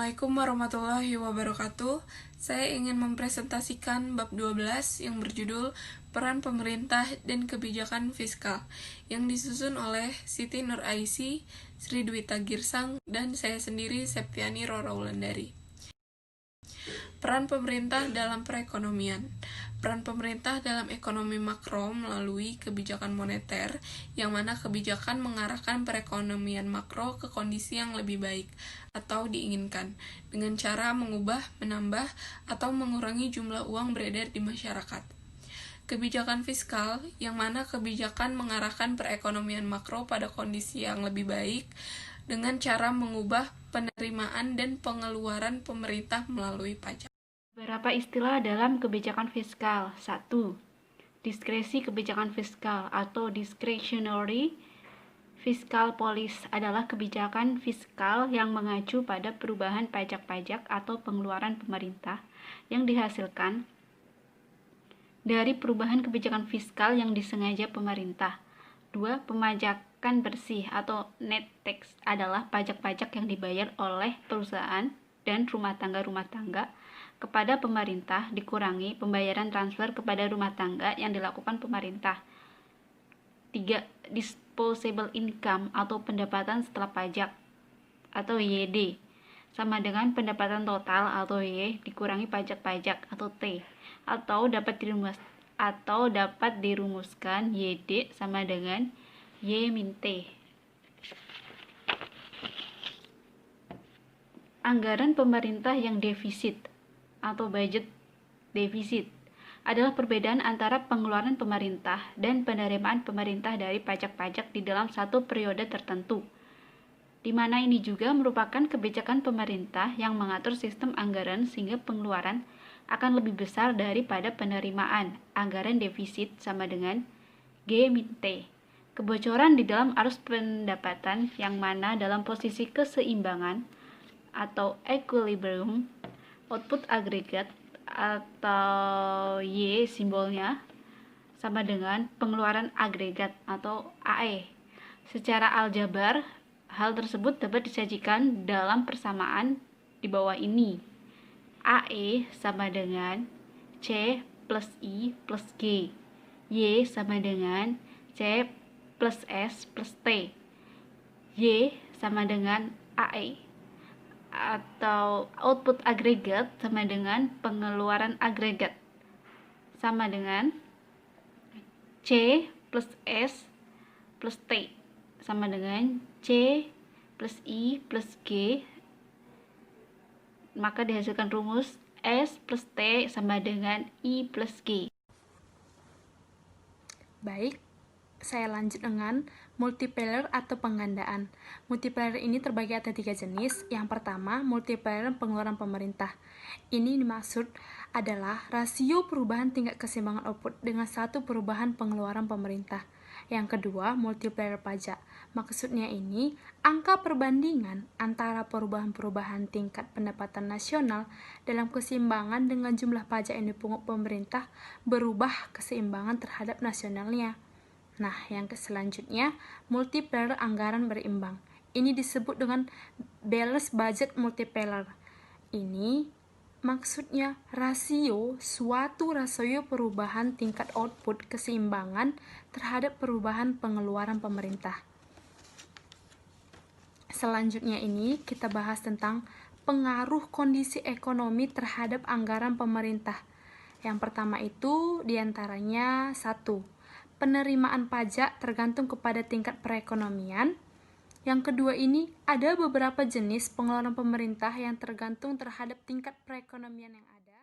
Assalamualaikum warahmatullahi wabarakatuh. Saya ingin mempresentasikan bab 12 yang berjudul Peran Pemerintah dan Kebijakan Fiskal yang disusun oleh Siti Nur Aisy, Sri Dwita Girsang, dan saya sendiri Septiani Roro Wulandari. Peran pemerintah dalam perekonomian. Peran pemerintah dalam ekonomi makro melalui kebijakan moneter, yang mana kebijakan mengarahkan perekonomian makro ke kondisi yang lebih baik atau diinginkan, dengan cara mengubah, menambah, atau mengurangi jumlah uang beredar di masyarakat. Kebijakan fiskal, yang mana kebijakan mengarahkan perekonomian makro pada kondisi yang lebih baik, dengan cara mengubah penerimaan dan pengeluaran pemerintah melalui pajak. Beberapa istilah dalam kebijakan fiskal. 1. Diskresi kebijakan fiskal atau discretionary fiscal policy adalah kebijakan fiskal yang mengacu pada perubahan pajak-pajak atau pengeluaran pemerintah yang dihasilkan dari perubahan kebijakan fiskal yang disengaja pemerintah. 2. Pemajakan bersih atau net tax adalah pajak-pajak yang dibayar oleh perusahaan dan rumah tangga kepada pemerintah dikurangi pembayaran transfer kepada rumah tangga yang dilakukan pemerintah. 3. Disposable income atau pendapatan setelah pajak atau YD sama dengan pendapatan total atau Y dikurangi pajak-pajak atau T, atau dapat dirumuskan YD sama dengan Y min T. Anggaran pemerintah yang defisit atau budget defisit adalah perbedaan antara pengeluaran pemerintah dan penerimaan pemerintah dari pajak-pajak di dalam satu periode tertentu, di mana ini juga merupakan kebijakan pemerintah yang mengatur sistem anggaran sehingga pengeluaran akan lebih besar daripada penerimaan. Anggaran defisit sama dengan G min T. Kebocoran di dalam arus pendapatan yang mana dalam posisi keseimbangan atau equilibrium, output agregat atau Y simbolnya sama dengan pengeluaran agregat atau AE. Secara aljabar, hal tersebut dapat disajikan dalam persamaan di bawah ini. AE sama dengan C plus I plus G. Y sama dengan C plus S plus T. Y sama dengan AE atau output agregat sama dengan pengeluaran agregat sama dengan C plus S plus T sama dengan C plus I plus G, maka dihasilkan rumus S plus T sama dengan I plus G. Baik, saya lanjut dengan multiplier atau penggandaan. Multiplier ini terbagi atas 3 jenis. Yang pertama, multiplier pengeluaran pemerintah. Ini dimaksud adalah rasio perubahan tingkat keseimbangan output dengan satu perubahan pengeluaran pemerintah. Yang kedua, multiplier pajak. Maksudnya ini, angka perbandingan antara perubahan-perubahan tingkat pendapatan nasional dalam keseimbangan dengan jumlah pajak yang dipungut pemerintah berubah keseimbangan terhadap nasionalnya. Nah, yang selanjutnya, multiplier anggaran berimbang. Ini disebut dengan balance budget multiplier. Ini maksudnya suatu rasio perubahan tingkat output keseimbangan terhadap perubahan pengeluaran pemerintah. Selanjutnya ini kita bahas tentang pengaruh kondisi ekonomi terhadap anggaran pemerintah. Yang pertama itu diantaranya 1. Penerimaan pajak tergantung kepada tingkat perekonomian. Yang kedua ini, ada beberapa jenis pengeluaran pemerintah yang tergantung terhadap tingkat perekonomian yang ada.